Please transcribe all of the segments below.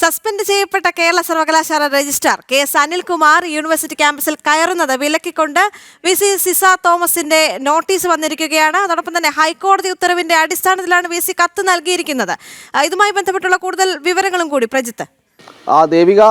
Suspend ചെയ്യപ്പെട്ട കേരള സർവകലാശാല registrar KS. Anilkumar university ക്യാമ്പസിൽ കയറുന്നത് വിലക്കിക്കൊണ്ട് വി.സി. സിസ തോമസിന്റെ നോട്ടീസ് വന്നിരിക്കുകയാണ്. അതോടൊപ്പം തന്നെ ഹൈക്കോടതി ഉത്തരവിന്റെ അടിസ്ഥാനത്തിലാണ് വി.സി. കത്ത് നൽകിയിരിക്കുന്നത്. ഇതുമായി ബന്ധപ്പെട്ടുള്ള കൂടുതൽ വിവരങ്ങളും കൂടി പ്രജിത്ത്. ദേവിക,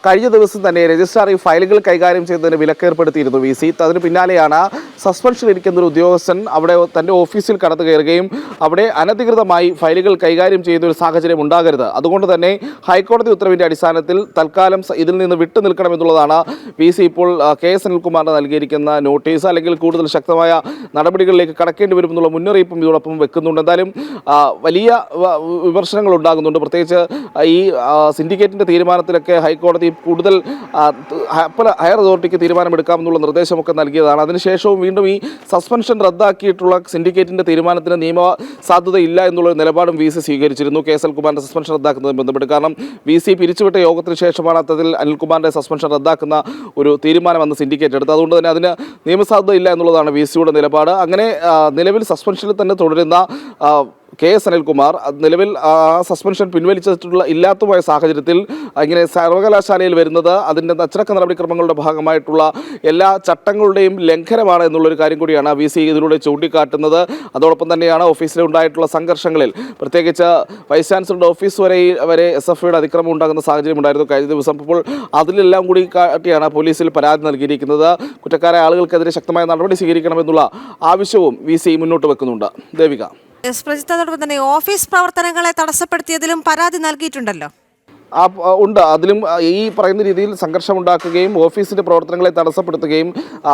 കഴിഞ്ഞ ദിവസം തന്നെ രജിസ്ട്രാർ ഈ ഫയലുകൾ കൈകാര്യം ചെയ്യുന്നതിന് വിലക്കേർപ്പെടുത്തിയിരുന്നു വി.സി. അതിന് പിന്നാലെയാണ് സസ്പെൻഷൻ ഇരിക്കുന്ന ഒരു ഉദ്യോഗസ്ഥൻ അവിടെ തൻ്റെ ഓഫീസിൽ കടന്നു കയറുകയും അവിടെ അനധികൃതമായി ഫയലുകൾ കൈകാര്യം ചെയ്യുന്ന ഒരു സാഹചര്യം ഉണ്ടാകരുത്, അതുകൊണ്ട് തന്നെ ഹൈക്കോടതി ഉത്തരവിൻ്റെ അടിസ്ഥാനത്തിൽ തൽക്കാലം ഇതിൽ നിന്ന് വിട്ടു നിൽക്കണമെന്നുള്ളതാണ് വി.സി. ഇപ്പോൾ കെ.എസ്. അനിൽകുമാറിന് നൽകിയിരിക്കുന്ന നോട്ടീസ്. അല്ലെങ്കിൽ കൂടുതൽ ശക്തമായ നടപടികളിലേക്ക് കടക്കേണ്ടി വരുമെന്നുള്ള മുന്നറിയിപ്പും ഇതോടൊപ്പം വെക്കുന്നുണ്ട്. എന്തായാലും വലിയ വിമർശനങ്ങൾ ഉണ്ടാകുന്നുണ്ട്. പ്രത്യേകിച്ച് ഈ സിൻഡിക്കേറ്റിൻ്റെ തീരുമാനത്തിലൊക്കെ ഹൈക്കോടതി കൂടുതൽ ഹയർ അതോറിറ്റിക്ക് തീരുമാനമെടുക്കാമെന്നുള്ള നിർദ്ദേശമൊക്കെ നൽകിയതാണ്. അതിനുശേഷവും വീണ്ടും ഈ സസ്പെൻഷൻ റദ്ദാക്കിയിട്ടുള്ള സിൻഡിക്കേറ്റിൻ്റെ തീരുമാനത്തിന് നിയമ സാധുതയില്ല എന്നുള്ളൊരു നിലപാടും വി.സി. സ്വീകരിച്ചിരുന്നു കെ.എസ്. അനിൽകുമാറിൻ്റെ സസ്പെൻഷൻ റദ്ദാക്കുന്നതുമായി ബന്ധപ്പെട്ട്. കാരണം വി.സി. പിരിച്ചുവിട്ട യോഗത്തിന് ശേഷമാണ് അത്തരത്തിൽ അനിൽകുമാറിൻ്റെ സസ്പെൻഷൻ റദ്ദാക്കുന്ന ഒരു തീരുമാനമെന്ന് സിൻഡിക്കേറ്റ് എടുത്തത്. അതുകൊണ്ട് തന്നെ അതിന് നിയമസാധുതയില്ല എന്നുള്ളതാണ് വി.സിയുടെ നിലപാട്. അങ്ങനെ നിലവിൽ സസ്പെൻഷനിൽ തന്നെ തുടരുന്ന കെ.എസ്. അനിൽകുമാർ നിലവിൽ സസ്പെൻഷൻ പിൻവലിച്ചിട്ടുള്ള ഇല്ലാത്തതുമായ സാഹചര്യത്തിൽ ഇങ്ങനെ സർവകലാശാലയിൽ വരുന്നത് അതിൻ്റെ അച്ചടക്ക നടപടിക്രമങ്ങളുടെ ഭാഗമായിട്ടുള്ള എല്ലാ ചട്ടങ്ങളുടെയും ലംഘനമാണ് എന്നുള്ളൊരു കാര്യം കൂടിയാണ് വി.സി. ഇതിലൂടെ ചൂണ്ടിക്കാട്ടുന്നത്. അതോടൊപ്പം തന്നെയാണ് ഓഫീസിൽ ഉണ്ടായിട്ടുള്ള സംഘർഷങ്ങളിൽ പ്രത്യേകിച്ച് വൈസ് ചാൻസലറുടെ ഓഫീസ് വരെ SFIയുടെ അതിക്രമം ഉണ്ടാകുന്ന സാഹചര്യം ഉണ്ടായിരുന്നു കഴിഞ്ഞ ദിവസം. അപ്പോൾ അതിലെല്ലാം കൂടി കാട്ടിയാണ് പോലീസിൽ പരാതി നൽകിയിരിക്കുന്നത്. കുറ്റക്കാരായ ആളുകൾക്കെതിരെ ശക്തമായ നടപടി സ്വീകരിക്കണമെന്നുള്ള ആവശ്യവും വി.സി. മുന്നോട്ട് വെക്കുന്നുണ്ട്. ദേവിക, പ്രജിത്തോടൊപ്പം തന്നെ ഓഫീസ് പ്രവർത്തനങ്ങളെ തടസ്സപ്പെടുത്തിയതിലും പരാതി നൽകിയിട്ടുണ്ടല്ലോ. ഉണ്ട്. അതിലും ഈ പറയുന്ന രീതിയിൽ സംഘർഷമുണ്ടാക്കുകയും ഓഫീസിൻ്റെ പ്രവർത്തനങ്ങളെ തടസ്സപ്പെടുത്തുകയും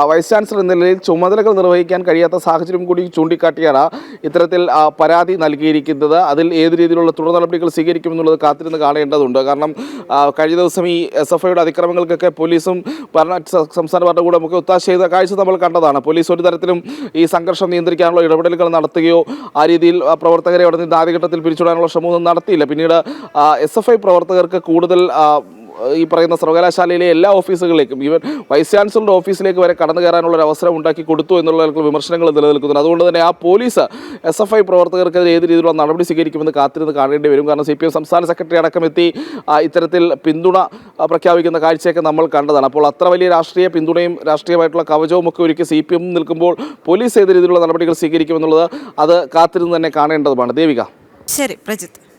വൈസ് ചാൻസലർ എന്ന നിലയിൽ ചുമതലകൾ നിർവഹിക്കാൻ കഴിയാത്ത സാഹചര്യം കൂടി ചൂണ്ടിക്കാട്ടിയാണ് ഇത്തരത്തിൽ പരാതി നൽകിയിരിക്കുന്നത്. അതിൽ ഏത് രീതിയിലുള്ള തുടർ നടപടികൾ സ്വീകരിക്കുമെന്നുള്ളത് കാത്തിരുന്ന് കാണേണ്ടതുണ്ട്. കാരണം കഴിഞ്ഞ ദിവസം ഈ SFIയുടെ അതിക്രമങ്ങൾക്കൊക്കെ പോലീസും സംസ്ഥാന ഭരണകൂടം ഒക്കെ ഒത്താശ ചെയ്ത കാഴ്ച നമ്മൾ കണ്ടതാണ്. പോലീസ് ഒരു തരത്തിലും ഈ സംഘർഷം നിയന്ത്രിക്കാനുള്ള ഇടപെടലുകൾ നടത്തുകയോ ആ രീതിയിൽ പ്രവർത്തകരെ അവിടെ നിന്ന് ആദ്യഘട്ടത്തിൽ പിരിച്ചുവിടാനുള്ള ശ്രമമൊന്നും നടത്തിയില്ല. പിന്നീട് SFI പ്രവർത്തകർക്ക് കൂടുതൽ ഈ പറയുന്ന സർവകലാശാലയിലെ എല്ലാ ഓഫീസുകളിലേക്കും ഈവൻ വൈസ് ചാൻസലറുടെ ഓഫീസിലേക്ക് വരെ കടന്നു കയറാനുള്ള ഒരു അവസരം ഉണ്ടാക്കി കൊടുത്തു എന്നുള്ള വിമർശനങ്ങൾ നിലനിൽക്കുന്നുണ്ട്. അതുകൊണ്ട് തന്നെ ആ പോലീസ് SFI പ്രവർത്തകർക്കെതിരെ ഏത് രീതിയിലുള്ള നടപടി സ്വീകരിക്കുമെന്ന് കാത്തിരുന്ന് കാണേണ്ടി വരും. കാരണം CPM സംസ്ഥാന സെക്രട്ടറി അടക്കം എത്തി ഇത്തരത്തിൽ പിന്തുണ പ്രഖ്യാപിക്കുന്ന കാഴ്ചയൊക്കെ നമ്മൾ കണ്ടതാണ്. അപ്പോൾ അത്ര വലിയ രാഷ്ട്രീയ പിന്തുണയും രാഷ്ട്രീയമായിട്ടുള്ള കവചവും ഒക്കെ ഒരുക്കി CPM നിൽക്കുമ്പോൾ പോലീസ് ഏത് രീതിയിലുള്ള നടപടികൾ സ്വീകരിക്കുമെന്നുള്ളത് അത് കാത്തിരുന്ന് തന്നെ കാണേണ്ടതുമാണ്. ദേവിക. ശരി പ്രജിത്ത്.